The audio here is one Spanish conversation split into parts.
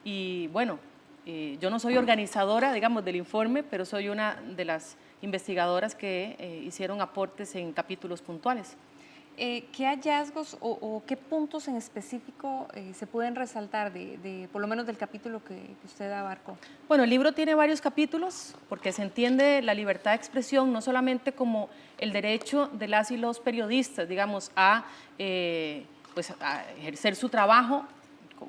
Y bueno, yo no soy organizadora, digamos, del informe, pero soy una de las investigadoras que hicieron aportes en capítulos puntuales. ¿Qué hallazgos o qué puntos en específico se pueden resaltar por lo menos del capítulo que usted abarcó? Bueno, el libro tiene varios capítulos porque se entiende la libertad de expresión no solamente como el derecho de las y los periodistas, digamos, pues, a ejercer su trabajo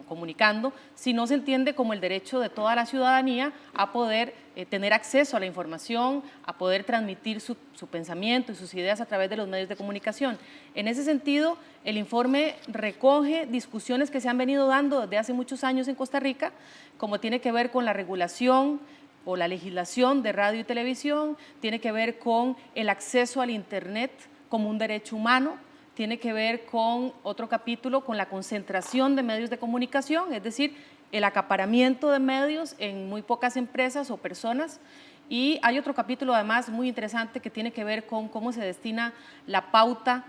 comunicando, sino se entiende como el derecho de toda la ciudadanía a poder tener acceso a la información, a poder transmitir su pensamiento y sus ideas a través de los medios de comunicación. En ese sentido, el informe recoge discusiones que se han venido dando desde hace muchos años en Costa Rica, como tiene que ver con la regulación o la legislación de radio y televisión, tiene que ver con el acceso al Internet como un derecho humano, tiene que ver con otro capítulo, con la concentración de medios de comunicación, es decir, el acaparamiento de medios en muy pocas empresas o personas. Y hay otro capítulo además muy interesante que tiene que ver con cómo se destina la pauta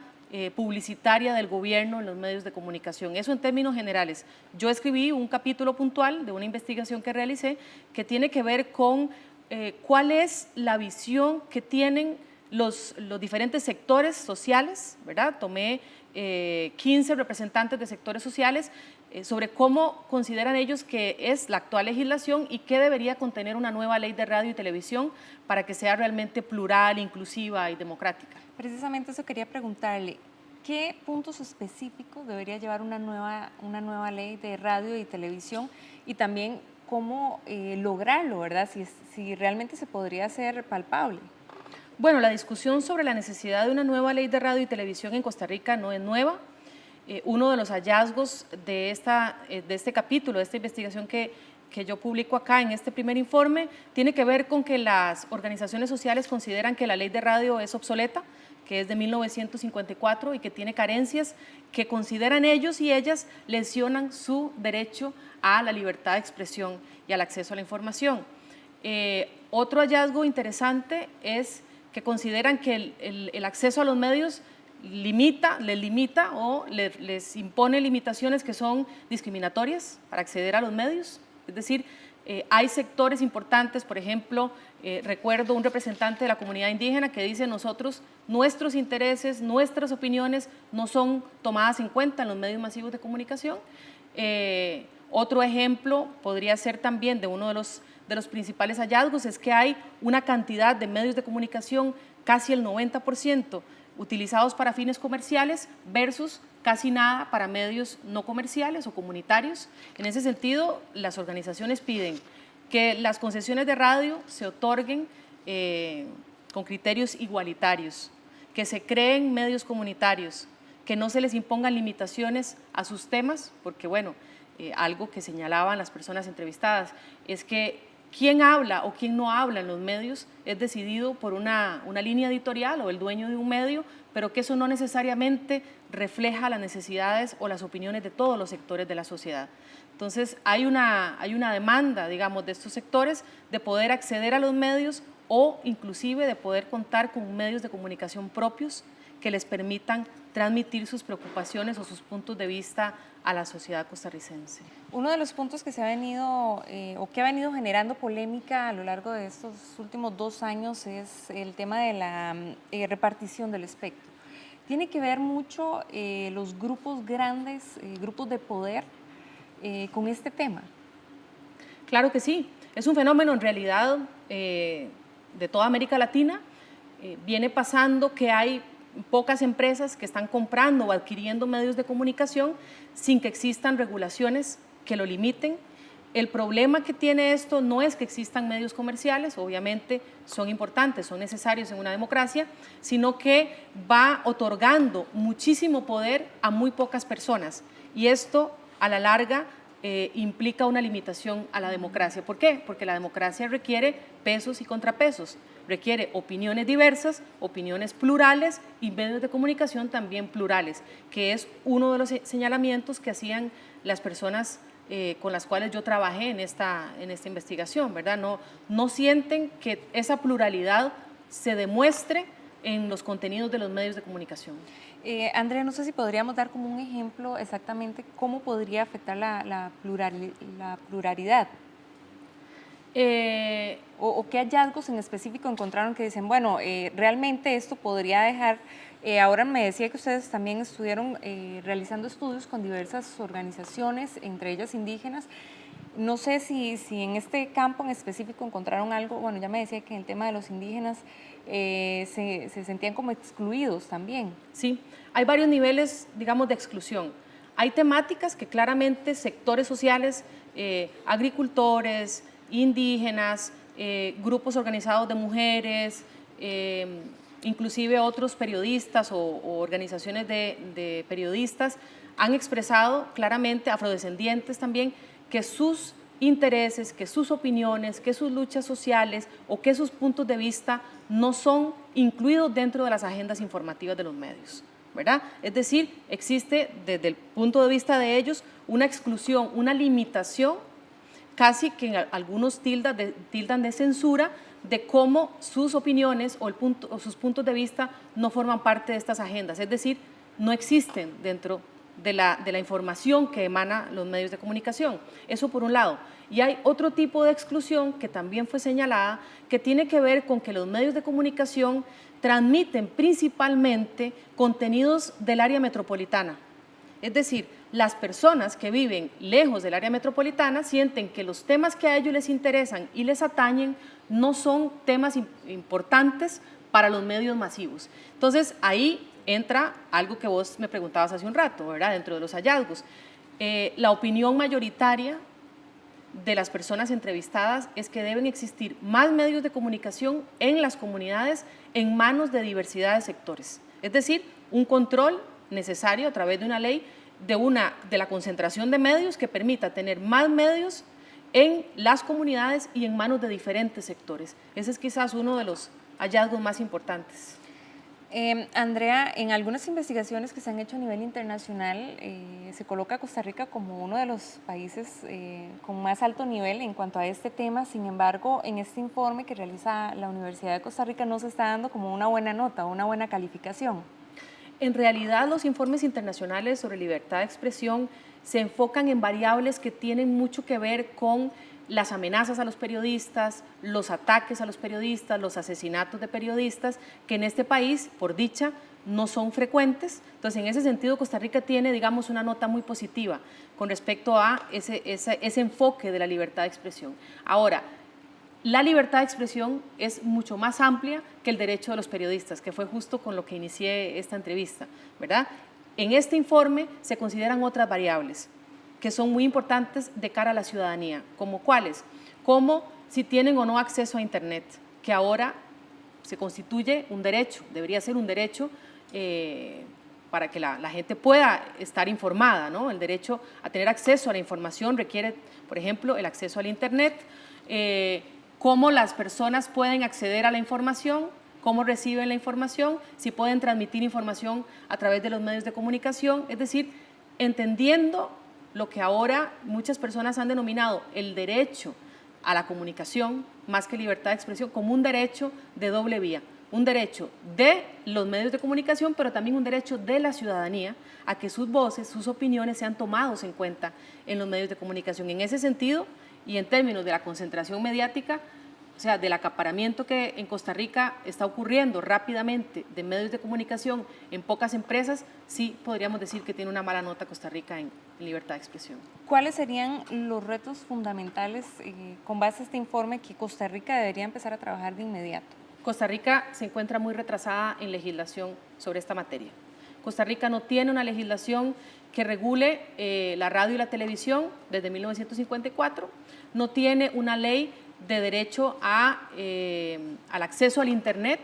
publicitaria del gobierno en los medios de comunicación. Eso en términos generales. Yo escribí un capítulo puntual de una investigación que realicé que tiene que ver con cuál es la visión que tienen los diferentes sectores sociales, ¿verdad? Tomé 15 representantes de sectores sociales sobre cómo consideran ellos que es la actual legislación y qué debería contener una nueva ley de radio y televisión para que sea realmente plural, inclusiva y democrática. Precisamente eso quería preguntarle, ¿qué puntos específicos debería llevar una nueva ley de radio y televisión? Y también cómo lograrlo, ¿verdad? Si realmente se podría hacer palpable. Bueno, la discusión sobre la necesidad de una nueva ley de radio y televisión en Costa Rica no es nueva. Uno de los hallazgos de este capítulo, de esta investigación que yo publico acá en este primer informe, tiene que ver con que las organizaciones sociales consideran que la ley de radio es obsoleta, que es de 1954 y que tiene carencias que consideran ellos y ellas lesionan su derecho a la libertad de expresión y al acceso a la información. Otro hallazgo interesante es que consideran que el acceso a los medios les limita o les impone limitaciones que son discriminatorias para acceder a los medios. Es decir, hay sectores importantes, por ejemplo, recuerdo un representante de la comunidad indígena que dice nuestros intereses, nuestras opiniones no son tomadas en cuenta en los medios masivos de comunicación. Otro ejemplo podría ser también de uno de los principales hallazgos, es que hay una cantidad de medios de comunicación, casi el 90%, utilizados para fines comerciales versus casi nada para medios no comerciales o comunitarios. En ese sentido, las organizaciones piden que las concesiones de radio se otorguen con criterios igualitarios, que se creen medios comunitarios, que no se les impongan limitaciones a sus temas, porque bueno, algo que señalaban las personas entrevistadas es que quién habla o quién no habla en los medios es decidido por una línea editorial o el dueño de un medio, pero que eso no necesariamente refleja las necesidades o las opiniones de todos los sectores de la sociedad. Entonces hay una demanda, digamos, de estos sectores de poder acceder a los medios o inclusive de poder contar con medios de comunicación propios que les permitan transmitir sus preocupaciones o sus puntos de vista a la sociedad costarricense. Uno de los puntos que se ha venido o que ha venido generando polémica a lo largo de estos últimos 2 años es el tema de la repartición del espectro. Tiene que ver mucho los grupos grandes, grupos de poder con este tema. Claro que sí, es un fenómeno en realidad de toda América Latina. Viene pasando que hay pocas empresas que están comprando o adquiriendo medios de comunicación sin que existan regulaciones que lo limiten. El problema que tiene esto no es que existan medios comerciales, obviamente son importantes, son necesarios en una democracia, sino que va otorgando muchísimo poder a muy pocas personas y esto a la larga implica una limitación a la democracia. ¿Por qué? Porque la democracia requiere pesos y contrapesos, requiere opiniones diversas, opiniones plurales y medios de comunicación también plurales, que es uno de los señalamientos que hacían las personas con las cuales yo trabajé en esta investigación, ¿verdad? No sienten que esa pluralidad se demuestre en los contenidos de los medios de comunicación. Andrea, no sé si podríamos dar como un ejemplo exactamente cómo podría afectar la pluralidad. O qué hallazgos en específico encontraron que dicen, bueno, realmente esto podría dejar, ahora me decía que ustedes también estuvieron realizando estudios con diversas organizaciones, entre ellas indígenas. No sé si en este campo en específico encontraron algo, bueno, ya me decía que en el tema de los indígenas se sentían como excluidos también. Sí, hay varios niveles, digamos, de exclusión. Hay temáticas que claramente sectores sociales, agricultores, indígenas, grupos organizados de mujeres, inclusive otros periodistas o organizaciones de periodistas han expresado claramente, afrodescendientes también, que sus intereses, que sus opiniones, que sus luchas sociales o que sus puntos de vista no son incluidos dentro de las agendas informativas de los medios, ¿verdad? Es decir, existe desde el punto de vista de ellos una exclusión, una limitación, casi que algunos tildan de censura, de cómo sus opiniones o sus puntos de vista no forman parte de estas agendas, es decir, no existen dentro de la información que emana los medios de comunicación. Eso por un lado. Y hay otro tipo de exclusión que también fue señalada, que tiene que ver con que los medios de comunicación transmiten principalmente contenidos del área metropolitana. Es decir, las personas que viven lejos del área metropolitana sienten que los temas que a ellos les interesan y les atañen no son temas importantes para los medios masivos. Entonces, ahí entra algo que vos me preguntabas hace un rato, ¿verdad? Dentro de los hallazgos. La opinión mayoritaria de las personas entrevistadas es que deben existir más medios de comunicación en las comunidades en manos de diversidad de sectores. Es decir, un control necesario a través de una ley de la concentración de medios que permita tener más medios en las comunidades y en manos de diferentes sectores. Ese es quizás uno de los hallazgos más importantes. Andrea, en algunas investigaciones que se han hecho a nivel internacional, se coloca a Costa Rica como uno de los países con más alto nivel en cuanto a este tema. Sin embargo, en este informe que realiza la Universidad de Costa Rica no se está dando como una buena nota, una buena calificación. En realidad, los informes internacionales sobre libertad de expresión se enfocan en variables que tienen mucho que ver con las amenazas a los periodistas, los ataques a los periodistas, los asesinatos de periodistas, que en este país, por dicha, no son frecuentes. Entonces, en ese sentido, Costa Rica tiene, digamos, una nota muy positiva con respecto a ese enfoque de la libertad de expresión. Ahora, la libertad de expresión es mucho más amplia que el derecho de los periodistas, que fue justo con lo que inicié esta entrevista, ¿verdad? En este informe se consideran otras variables que son muy importantes de cara a la ciudadanía, como cuáles, como si tienen o no acceso a Internet, que ahora se constituye un derecho, debería ser un derecho para que la gente pueda estar informada, ¿no? El derecho a tener acceso a la información requiere, por ejemplo, el acceso al Internet, cómo las personas pueden acceder a la información, cómo reciben la información, si pueden transmitir información a través de los medios de comunicación, es decir, entendiendo lo que ahora muchas personas han denominado el derecho a la comunicación, más que libertad de expresión, como un derecho de doble vía, un derecho de los medios de comunicación, pero también un derecho de la ciudadanía a que sus voces, sus opiniones sean tomados en cuenta en los medios de comunicación. En ese sentido, y en términos de la concentración mediática, o sea, del acaparamiento que en Costa Rica está ocurriendo rápidamente de medios de comunicación en pocas empresas, sí podríamos decir que tiene una mala nota Costa Rica en libertad de expresión. ¿Cuáles serían los retos fundamentales con base a este informe que Costa Rica debería empezar a trabajar de inmediato? Costa Rica se encuentra muy retrasada en legislación sobre esta materia. Costa Rica no tiene una legislación que regule la radio y la televisión desde 1954, no tiene una ley de derecho al acceso al Internet,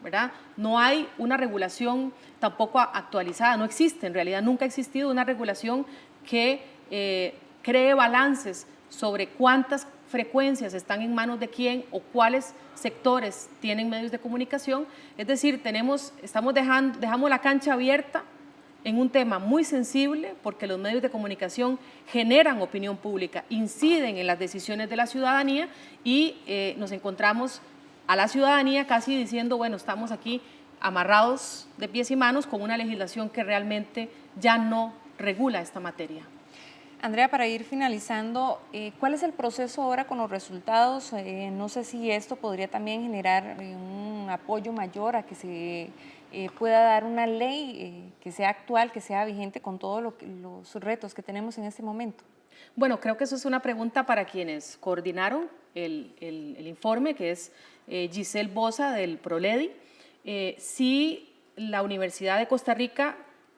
¿verdad? No hay una regulación tampoco actualizada, no existe, en realidad nunca ha existido una regulación que cree balances sobre cuántas frecuencias están en manos de quién o cuáles sectores tienen medios de comunicación. Es decir, dejamos la cancha abierta en un tema muy sensible porque los medios de comunicación generan opinión pública, inciden en las decisiones de la ciudadanía y nos encontramos a la ciudadanía casi diciendo, bueno, estamos aquí amarrados de pies y manos con una legislación que realmente ya no regula esta materia. Andrea, para ir finalizando, ¿cuál es el proceso ahora con los resultados? No sé si esto podría también generar un apoyo mayor a que se pueda dar una ley que sea actual, que sea vigente con todos los retos que tenemos en este momento. Bueno, creo que eso es una pregunta para quienes coordinaron el informe, que es Giselle Bosa del PROLEDI. Sí, la Universidad de Costa Rica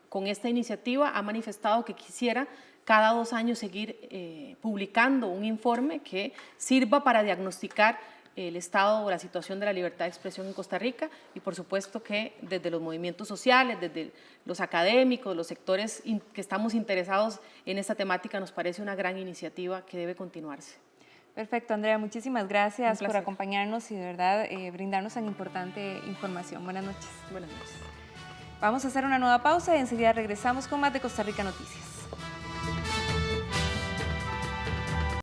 con esta iniciativa ha manifestado que quisiera cada 2 años seguir publicando un informe que sirva para diagnosticar el estado o la situación de la libertad de expresión en Costa Rica y por supuesto que desde los movimientos sociales, desde los académicos, los sectores que estamos interesados en esta temática, nos parece una gran iniciativa que debe continuarse. Perfecto, Andrea, muchísimas gracias por acompañarnos y de verdad brindarnos tan importante información. Buenas noches. Buenas noches. Vamos a hacer una nueva pausa y enseguida regresamos con más de Costa Rica Noticias.